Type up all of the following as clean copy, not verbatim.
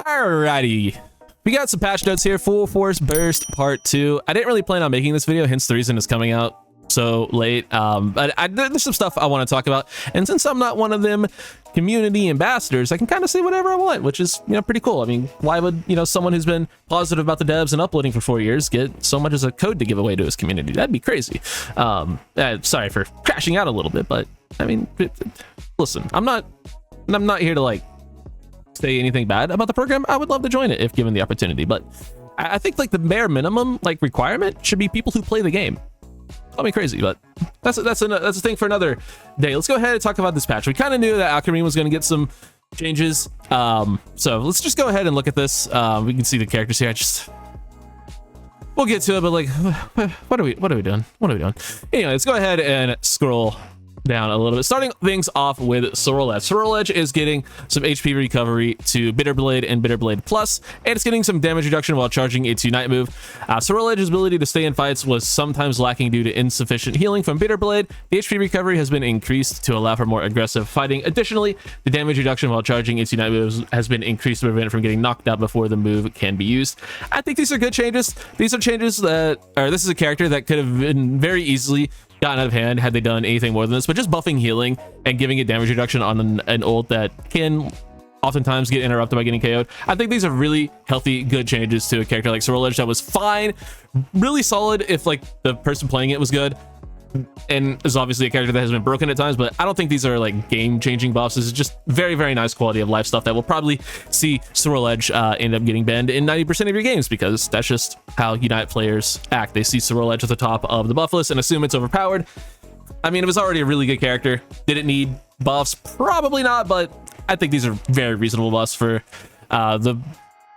Alrighty, we got some patch notes here. Full Force Burst Part 2. I didn't really plan on making this video, hence the reason it's coming out so late. But there's some stuff I want to talk about, and since I'm not one of them community ambassadors, I can kind of say whatever I want, which is, you know, pretty cool. I mean, why would, you know, someone who's been positive about the devs and uploading for 4 years get so much as a code to give away to his community? That'd be crazy. Sorry for crashing out a little bit, but I mean, listen, I'm not here to like say anything bad about the program. I would love to join it if given the opportunity, but I think like the bare minimum like requirement should be people who play the game. Call me crazy, but that's a thing for another day. Let's go ahead and talk about this patch. We kind of knew that alcremie was going to get some changes, so let's just go ahead and look at this. We can see the characters here. We'll get to it, but like, what are we doing? Anyway, let's go ahead and scroll down a little bit, starting things off with Sor Edge. Sor Edge is getting some HP recovery to Bitterblade and Bitterblade Plus, and it's getting some damage reduction while charging its Unite move. Sor Edge's ability to stay in fights was sometimes lacking due to insufficient healing from Bitterblade. The HP recovery has been increased to allow for more aggressive fighting. Additionally, the damage reduction while charging its Unite moves has been increased to prevent it from getting knocked out before the move can be used. I think these are good changes. These are changes that, or this is a character that could have been very easily gotten out of hand had they done anything more than this, but just buffing healing and giving it damage reduction on an ult that can oftentimes get interrupted by getting KO'd. I think these are really healthy, good changes to a character like Sor Edge that was fine, really solid if like the person playing it was good, and is obviously a character that has been broken at times, but I don't think these are like game-changing buffs. This is just very, very nice quality of life stuff that will probably see Sor Edge end up getting banned in 90% of your games, because that's just how Unite players act. They see Sor Edge at the top of the buff list and assume it's overpowered. I mean, it was already a really good character. Did it need buffs? Probably not, but I think these are very reasonable buffs for the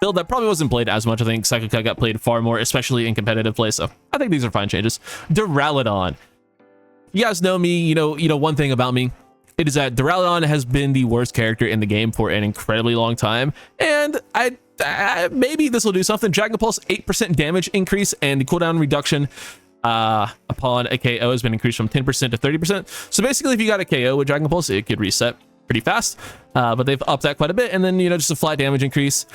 build that probably wasn't played as much. I think Psycho Cut got played far more, especially in competitive play, so I think these are fine changes. Deraludon. You guys know me, you know one thing about me. It is that Deralon has been the worst character in the game for an incredibly long time, and I maybe this will do something. Dragon Pulse 8% damage increase, and the cooldown reduction upon a KO has been increased from 10% to 30%. So basically, if you got a KO with Dragon Pulse, it could reset pretty fast, but they've upped that quite a bit, and then, you know, just a flat damage increase.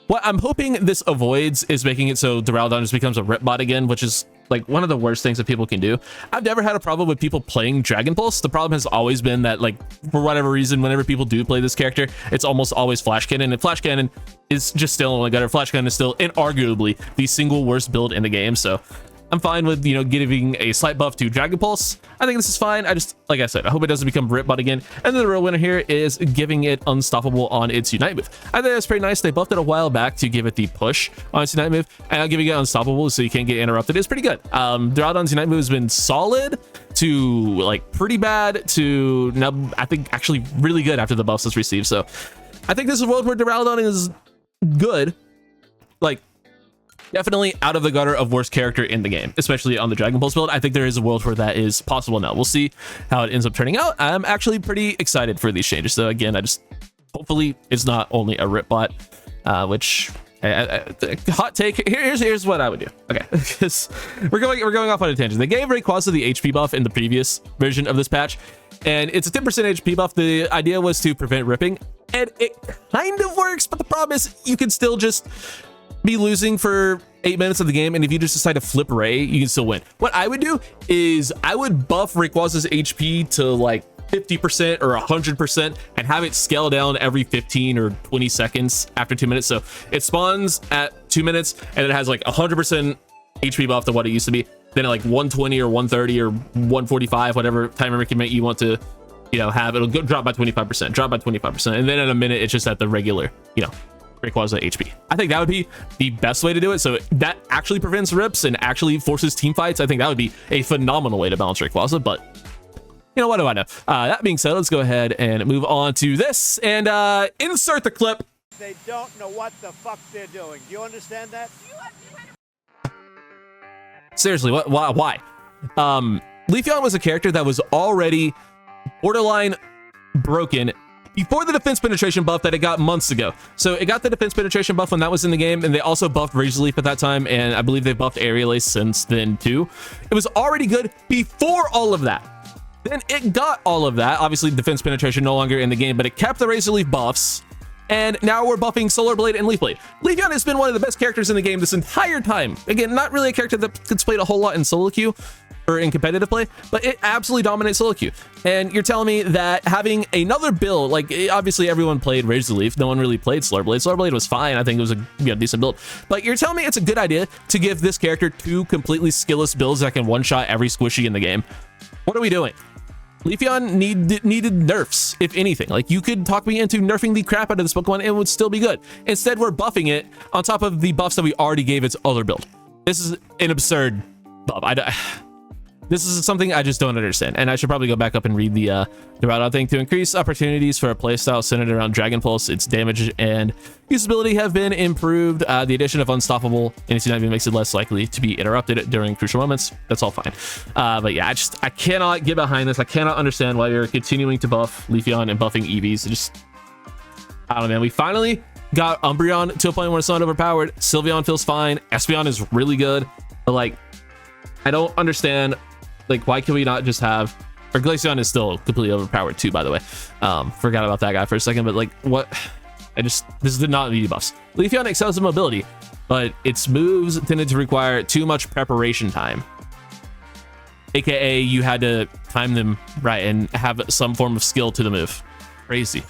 What I'm hoping this avoids is making it so Duraludon just becomes a rip bot again, which is like one of the worst things that people can do. I've never had a problem with people playing Dragon Pulse. The problem has always been that, like, for whatever reason, whenever people do play this character, it's almost always Flash Cannon, and Flash Cannon is just still only gutter. Flash Cannon is still inarguably the single worst build in the game, so I'm fine with, you know, giving a slight buff to Dragon Pulse. I think this is fine. I just, like I said, I hope it doesn't become Rip Bot again. And then the real winner here is giving it Unstoppable on its Unite move. I think that's pretty nice. They buffed it a while back to give it the push on its Unite move, and giving it Unstoppable so you can't get interrupted is pretty good. Duraludon's Unite move has been solid to like pretty bad to now, I think actually really good after the buffs it's received. So I think this is a world where Deralon is good. Like, definitely out of the gutter of worst character in the game, especially on the Dragon Pulse build. I think there is a world where that is possible now. We'll see how it ends up turning out. I'm actually pretty excited for these changes. So again, hopefully it's not only a rip bot, which hot take. Here's what I would do. Okay, because we're going off on a tangent. They gave Rayquaza the HP buff in the previous version of this patch, and it's a 10% HP buff. The idea was to prevent ripping, and it kind of works, but the problem is you can still just be losing for 8 minutes of the game, and if you just decide to flip Ray, you can still win. What I would do is I would buff Rayquaza's HP to like 50% or 100% and have it scale down every 15 or 20 seconds after 2 minutes. So it spawns at 2 minutes and it has like 100% HP buff to what it used to be. Then at like 120 or 130 or 145, whatever time increment you want to, you know, have, it'll drop by 25%, and then in a minute it's just at the regular, you know, Rayquaza HP. I think that would be the best way to do it. So that actually prevents rips and actually forces team fights. I think that would be a phenomenal way to balance Rayquaza, but you know, what do I know? That being said, let's go ahead and move on to this and insert the clip. They don't know what the fuck they're doing. Do you understand that? Seriously, why? Leafeon was a character that was already borderline broken before the defense penetration buff that it got months ago. So it got the defense penetration buff when that was in the game, and they also buffed Razor Leaf at that time, and I believe they buffed Aerial Ace since then too. It was already good before all of that. Then it got all of that. Obviously, defense penetration no longer in the game, but it kept the Razor Leaf buffs, And now we're buffing Solar Blade and Leaf Blade. Leafeon has been one of the best characters in the game this entire time. Again, not really a character that gets played a whole lot in solo queue or in competitive play, but it absolutely dominates solo queue. And you're telling me that having another build, like obviously everyone played Rage the Leaf, no one really played Solar Blade. Solar Blade was fine. I think it was a decent build. But you're telling me it's a good idea to give this character 2 completely skillless builds that can one-shot every squishy in the game. What are we doing? Leafeon needed nerfs, if anything. Like, you could talk me into nerfing the crap out of this Pokemon and it would still be good. Instead, we're buffing it on top of the buffs that we already gave its other build. This is an absurd buff. This is something I just don't understand, and I should probably go back up and read the Deralon thing. To increase opportunities for a playstyle centered around Dragon Pulse, its damage and usability have been improved. The addition of Unstoppable in its Unite makes it less likely to be interrupted during crucial moments. That's all fine. But yeah, I cannot get behind this. I cannot understand why you're continuing to buff Leafeon and buffing EVs. I don't know, man. We finally got Umbreon to a point where it's not overpowered. Sylveon feels fine. Espeon is really good. But like, I don't understand. Like, why can we not just have, or Glaceon is still completely overpowered too, by the way. Forgot about that guy for a second, but like, what? This did not need buffs. Leafeon excels in mobility, but its moves tended to require too much preparation time. AKA, you had to time them right and have some form of skill to the move. Crazy.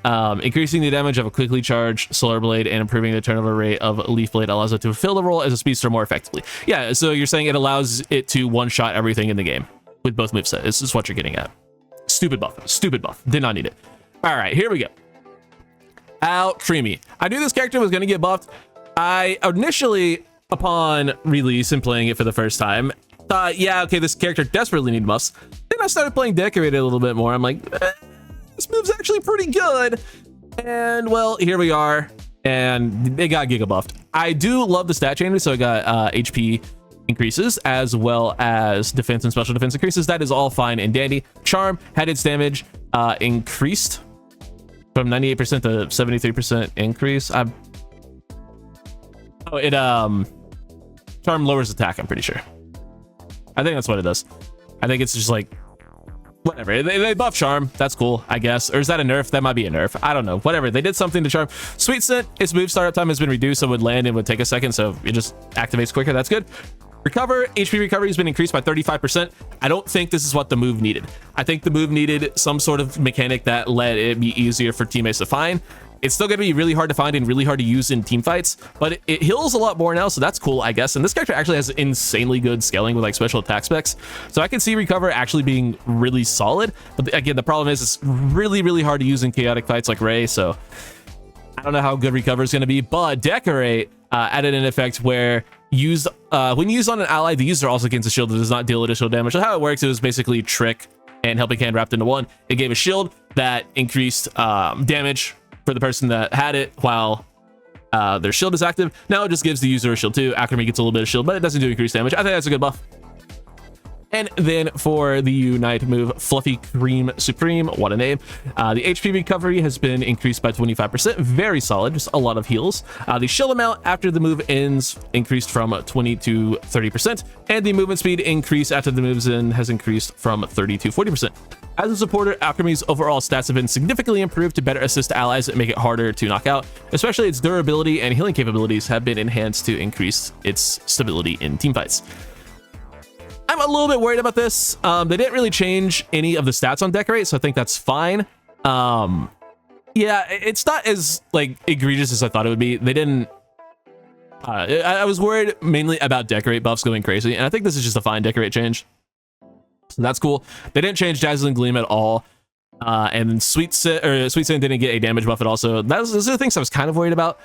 Increasing the damage of a quickly charged Solar Blade and improving the turnover rate of Leaf Blade allows it to fulfill the role as a speedster more effectively. Yeah, so you're saying it allows it to one-shot everything in the game with both movesets. This is what you're getting at. Stupid buff. Stupid buff. Did not need it. All right, here we go. Alcremie. I knew this character was going to get buffed. I initially, upon release and playing it for the first time, thought, yeah, okay, this character desperately needs buffs. Then I started playing Decorated a little bit more. I'm like, this move's actually pretty good. And well, here we are, and it got giga buffed. I do love the stat changes, so I got HP increases as well as defense and special defense increases. That is all fine and dandy. Charm had its damage increased from 98% to 73% increase. Charm lowers attack, I'm pretty sure. I think that's what it does. I think it's just like, whatever, they buff Charm. That's cool, I guess. Or is that a nerf? That might be a nerf. I don't know. Whatever. They did something to Charm. Sweet Scent, its move startup time has been reduced, so it would land and would take a second, so it just activates quicker. That's good. Recover, HP recovery has been increased by 35%. I don't think this is what the move needed. I think the move needed some sort of mechanic that let it be easier for teammates to find. It's still going to be really hard to find and really hard to use in team fights, but it heals a lot more now, so that's cool, I guess. And this character actually has insanely good scaling with like special attack specs, so I can see Recover actually being really solid. But again, the problem is it's really, really hard to use in chaotic fights like Ray, so I don't know how good Recover is going to be. But Decorate added an effect where when used on an ally, the user also gains a shield that does not deal additional damage. So how it works is basically Trick and Helping Hand wrapped into one. It gave a shield that increased damage for the person that had it while their shield is active. Now it just gives the user a shield too. Alcremie gets a little bit of shield, but it doesn't do increased damage. I think that's a good buff. And then for the Unite move, Fluffy Cream Supreme, what a name. The HP recovery has been increased by 25%. Very solid, just a lot of heals. The shield amount after the move ends increased from 20 to 30%. And the movement speed increase after the moves end has increased from 30 to 40%. As a supporter, Alcremie's overall stats have been significantly improved to better assist allies and make it harder to knock out. Especially its durability and healing capabilities have been enhanced to increase its stability in teamfights. I'm a little bit worried about this. They didn't really change any of the stats on Decorate, so I think that's fine. Yeah, it's not as like egregious as I thought it would be. They didn't. I was worried mainly about Decorate buffs going crazy, and I think this is just a fine Decorate change. So that's cool. They didn't change Dazzling Gleam at all. And Sweet Scent didn't get a damage buff at all. So those are the things I was kind of worried about.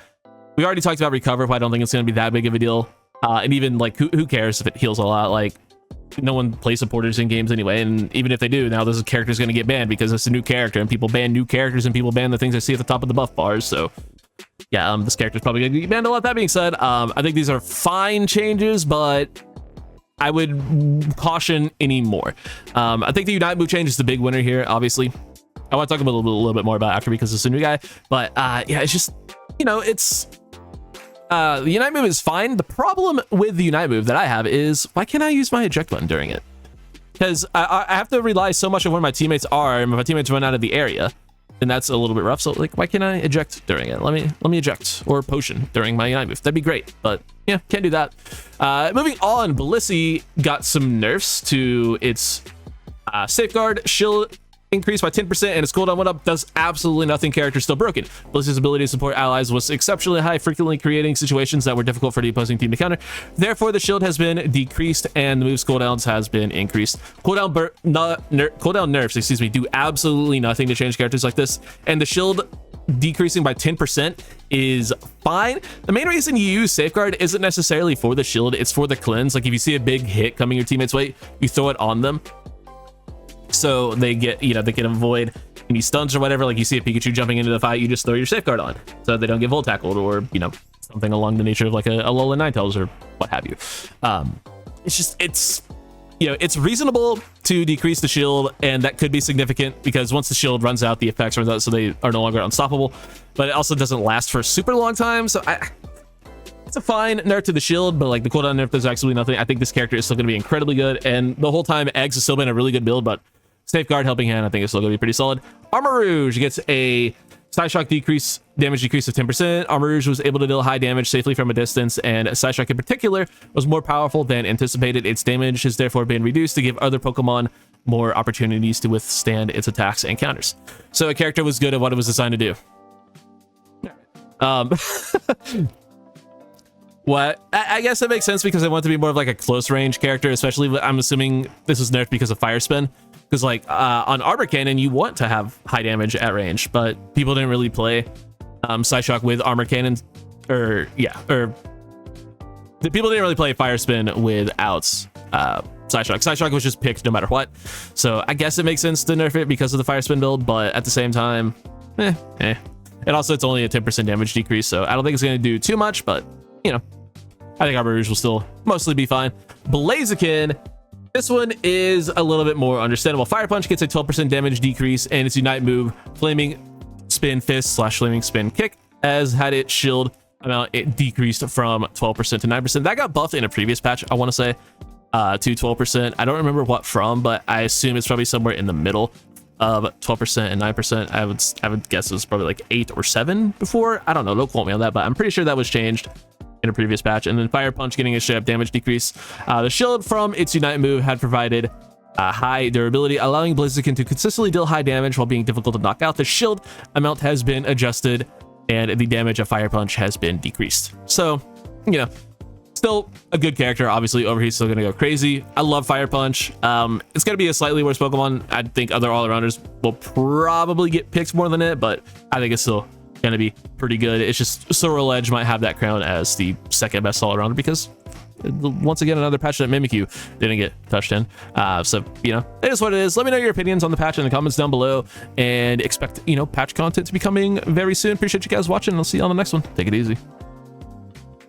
We already talked about Recover, but I don't think it's going to be that big of a deal. And even like, who cares if it heals a lot? Like, no one plays supporters in games anyway, and even if they do, now this character is going to get banned because it's a new character, and people ban new characters, and people ban the things I see at the top of the buff bars. So yeah, this character is probably going to get banned a lot. That being said, I think these are fine changes, but I would caution any more. I think the Unite move change is the big winner here. Obviously, I want to talk about a little bit more about after because it's a new guy, but yeah, it's just, you know, it's the Unite move is fine. The problem with the Unite move that I have is, why can't I use my eject button during it? Because I have to rely so much on where my teammates are, and if my teammates run out of the area, and that's a little bit rough. So like, why can't I eject during it? Let me eject or potion during my Unite move. That'd be great, but yeah, can't do that. Moving on, Blissey got some nerfs to its safeguard. Shield increased by 10% and its cooldown went up. Does absolutely nothing. Character still broken. Blissey's ability to support allies was exceptionally high, frequently creating situations that were difficult for the opposing team to counter. Therefore, the shield has been decreased and the move's cooldowns has been increased. Cooldown nerfs, excuse me, do absolutely nothing to change characters like this, and the shield decreasing by 10% is fine. The main reason you use safeguard isn't necessarily for the shield, it's for the cleanse. Like if you see a big hit coming your teammates' way, you throw it on them, so they get, you know, they can avoid any stuns or whatever. Like you see a Pikachu jumping into the fight, you just throw your safeguard on so they don't get volt tackled, or, you know, something along the nature of like a Alola Ninetales or what have you. It's you know, it's reasonable to decrease the shield, and that could be significant because once the shield runs out, the effects run out, so they are no longer unstoppable. But it also doesn't last for a super long time, so it's a fine nerf to the shield, but like the cooldown nerf does absolutely nothing. I think this character is still going to be incredibly good, and the whole time Eggs has still been a really good build, but Safeguard Helping Hand I think is still going to be pretty solid. Armarouge gets a Psyshock damage decrease of 10%. Armarouge was able to deal high damage safely from a distance, and Psyshock in particular was more powerful than anticipated. Its damage has therefore been reduced to give other Pokemon more opportunities to withstand its attacks and counters. So a character was good at what it was designed to do. What? I guess that makes sense because I want to be more of like a close range character, especially I'm assuming this was nerfed because of Fire Spin. Because like on Arbor Cannon, you want to have high damage at range, but people didn't really play Psyshock with Armor Cannon, the people didn't really play Fire Spin without Psyshock. Psyshock was just picked no matter what. So I guess it makes sense to nerf it because of the Fire Spin build, but at the same time, And also it's only a 10% damage decrease, so I don't think it's going to do too much, but you know, I think Armarouge will still mostly be fine. Blaziken, this one is a little bit more understandable. Fire Punch gets a 12% damage decrease, and its Unite move, Flaming Spin Fist / Flaming Spin Kick, has had its shield amount it decreased from 12% to 9%. That got buffed in a previous patch, I want to say, to 12%. I don't remember what from, but I assume it's probably somewhere in the middle of 12% and 9%. I would guess it was probably like 8 or 7 before. I don't know, don't quote me on that, but I'm pretty sure that was changed in a previous patch. And then Fire Punch getting a straight up damage decrease. The shield from its Unite move had provided high durability, allowing Blaziken to consistently deal high damage while being difficult to knock out. The shield amount has been adjusted, and the damage of Fire Punch has been decreased. So, you know, still a good character. Obviously, Overheat's still going to go crazy. I love Fire Punch. It's going to be a slightly worse Pokemon. I think other all-arounders will probably get picked more than it, but I think it's still going to be pretty good. It's just Sor Edge might have that crown as the second best all-arounder because, once again, another patch that Mimikyu didn't get touched in. So, you know, it is what it is. Let me know your opinions on the patch in the comments down below, and expect, you know, patch content to be coming very soon. Appreciate you guys watching, and I'll see you on the next one. Take it easy.